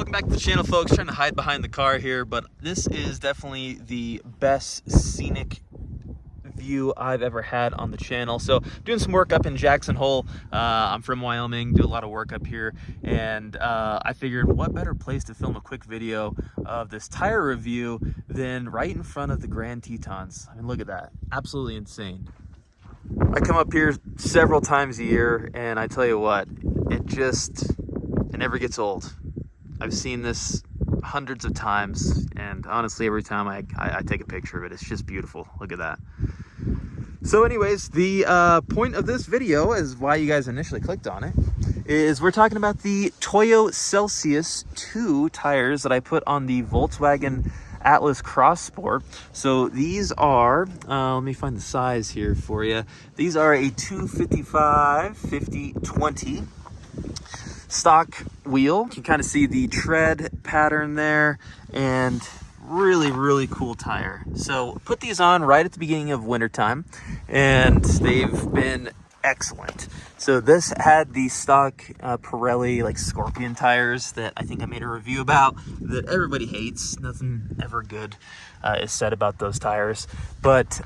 Welcome back to the channel, folks. Trying to hide behind the car here, but this is definitely the best scenic view I've ever had on the channel. So doing some work up in Jackson Hole. I'm from Wyoming, do a lot of work up here, and I figured what better place to film a quick video of this tire review than right in front of the Grand Tetons. I mean, look at that, absolutely insane. I come up here several times a year, and I tell you what, it never gets old. I've seen this hundreds of times, and honestly, every time I take a picture of it, it's just beautiful. Look at that. So anyways, the point of this video is why you guys initially clicked on it, is we're talking about the Toyo Celsius 2 tires that I put on the Volkswagen Atlas Cross Sport. So these are, let me find the size here for you. These are a 255/50/20 stock wheel. You can kind of see the tread pattern there, and really cool tire. So put these on right at the beginning of wintertime, and they've been excellent. So this had the stock Pirelli like Scorpion tires that I think I made a review about that everybody hates. Nothing ever good is said about those tires. But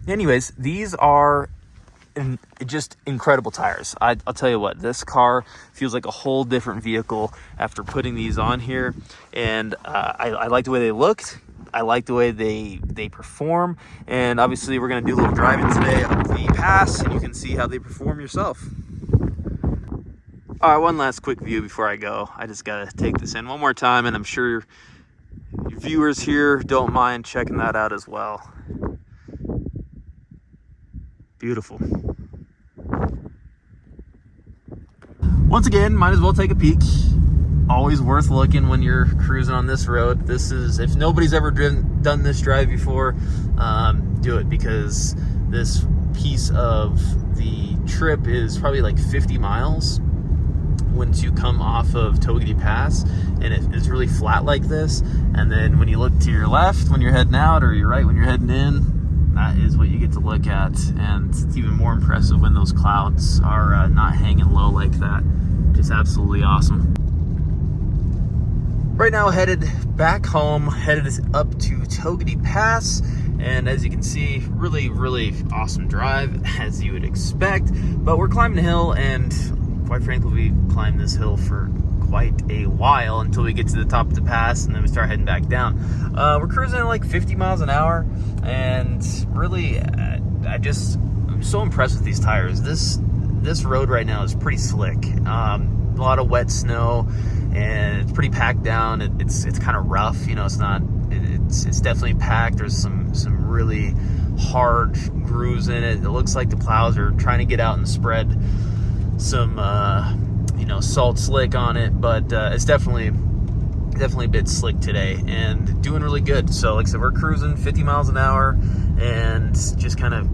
anyways, these are just incredible tires. I'll tell you what, this car feels like a whole different vehicle after putting these on here, and I like the way they looked. I like the way they perform, and obviously we're going to do a little driving today up the pass, and you can see how they perform yourself. All right, one last quick view before I go. I just got to take this in one more time, and I'm sure your viewers here don't mind checking that out as well. Beautiful. Once again, might as well take a peek. Always worth looking when you're cruising on this road. This is, if nobody's ever done this drive before, do it, because this piece of the trip is probably like 50 miles once you come off of Togedy Pass, and it's really flat like this. And then when you look to your left when you're heading out, or your right when you're heading in, that is what you get to look at. And it's even more impressive when those clouds are not hanging low like that. Just absolutely awesome. Right now, headed back home, headed up to Togedy Pass, and as you can see, really awesome drive, as you would expect. But we're climbing the hill, and quite frankly, we climbed this hill for quite a while until we get to the top of the pass, and then we start heading back down. We're cruising at like 50 miles an hour, and really, I'm so impressed with these tires. This road right now is pretty slick. A lot of wet snow, and it's pretty packed down. It's kind of rough, you know. It's definitely packed. There's some really hard grooves in it. It looks like the plows are trying to get out and spread some salt slick on it, but it's definitely a bit slick today, and doing really good. So like I said, we're cruising 50 miles an hour, and just kind of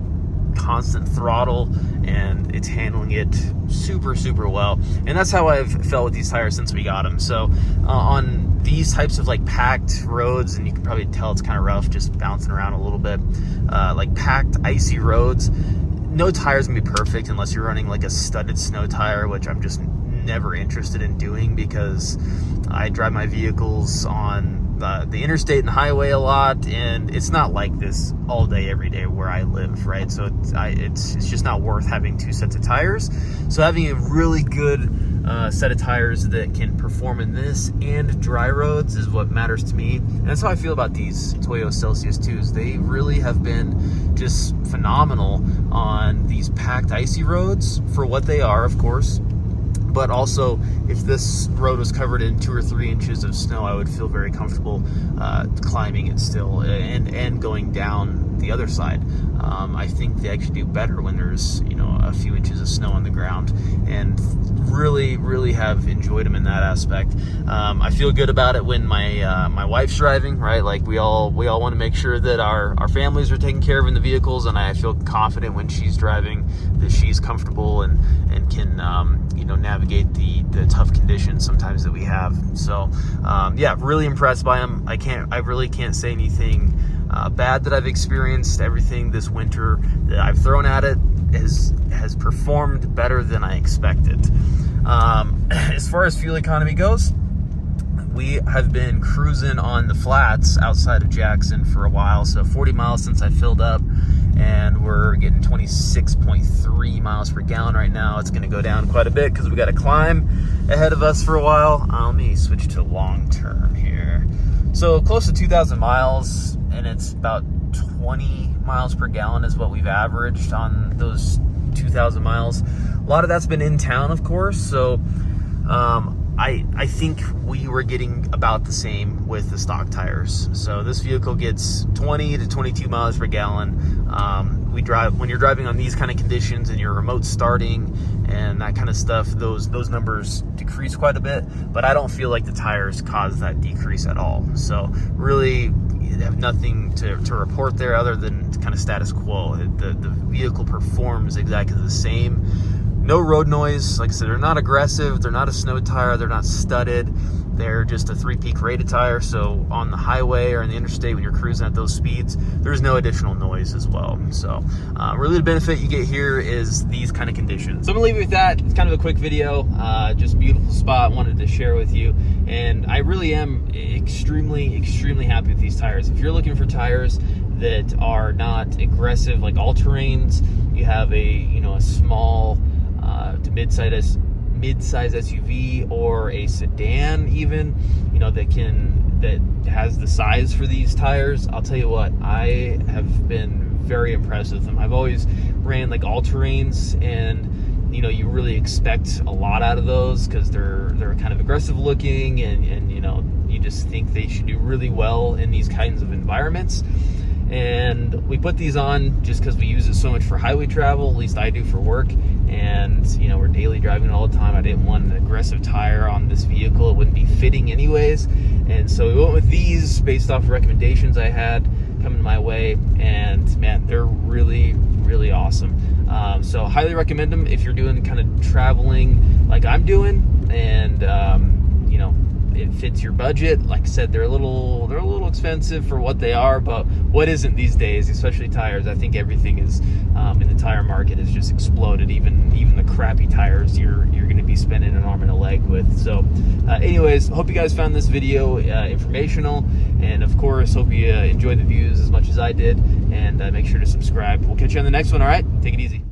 constant throttle, and it's handling it super well. And that's how I've felt with these tires since we got them. So on these types of like packed roads, and you can probably tell it's kind of rough, just bouncing around a little bit, like packed icy roads, no tire's gonna be perfect unless you're running like a studded snow tire, which I'm just never interested in doing, because I drive my vehicles on the interstate and highway a lot, and it's not like this all day every day where I live, right? So it's just not worth having two sets of tires. So having a really good set of tires that can perform in this and dry roads is what matters to me. And that's how I feel about these Toyo Celsius 2s. They really have been just phenomenal on these packed icy roads for what they are, of course. But also, if this road was covered in 2 or 3 inches of snow, I would feel very comfortable climbing it still, and going down the other side. I think they actually do better when there's a few inches of snow on the ground, and really have enjoyed them in that aspect. I feel good about it when my wife's driving, right? Like we all want to make sure that our families are taken care of in the vehicles, and I feel confident when she's driving that she's comfortable and can navigate the tough conditions sometimes that we have. So yeah, really impressed by them. I really can't say anything bad that I've experienced. Everything this winter that I've thrown at it has performed better than I expected. As far as fuel economy goes, we have been cruising on the flats outside of Jackson for a while. So 40 miles since I filled up, and we're getting 26.3 miles per gallon right now. It's going to go down quite a bit because we got to climb ahead of us for a while. Let me switch to long term here. So close to 2,000 miles, and it's about 20 miles per gallon is what we've averaged on those 2,000 miles. A lot of that's been in town, of course. So I think we were getting about the same with the stock tires. So this vehicle gets 20 to 22 miles per gallon. When you're driving on these kind of conditions and you're remote starting and that kind of stuff, those numbers decrease quite a bit, but I don't feel like the tires cause that decrease at all. So really have nothing to report there other than kind of status quo. The vehicle performs exactly the same. No road noise. Like I said, they're not aggressive. They're not a snow tire. They're not studded. They're just a 3-peak rated tire. So on the highway or in the interstate, when you're cruising at those speeds, there's no additional noise as well. So really the benefit you get here is these kind of conditions. So I'm gonna leave you with that. It's kind of a quick video, just a beautiful spot. Wanted to share with you. And I really am extremely, extremely happy with these tires. If you're looking for tires that are not aggressive, like all-terrains, you have a small to mid-size SUV or a sedan even, that has the size for these tires. I'll tell you what, I have been very impressed with them. I've always ran like all-terrains, and you really expect a lot out of those because they're kind of aggressive looking, and you just think they should do really well in these kinds of environments. And we put these on just because we use it so much for highway travel, at least I do for work, and we're daily driving it all the time. I didn't want an aggressive tire on this vehicle. It wouldn't be fitting anyways, and so we went with these based off recommendations I had coming my way, and man, they're really, really awesome. So highly recommend them if you're doing kind of traveling like I'm doing, and it fits your budget. Like I said, they're a little expensive for what they are, but what isn't these days, especially tires? I think everything is in the tire market has just exploded. Even the crappy tires you're going to be spending an arm and a leg with. So anyways, hope you guys found this video informational, and of course hope you enjoyed the views as much as I did, and make sure to subscribe. We'll catch you on the next one. All right, take it easy.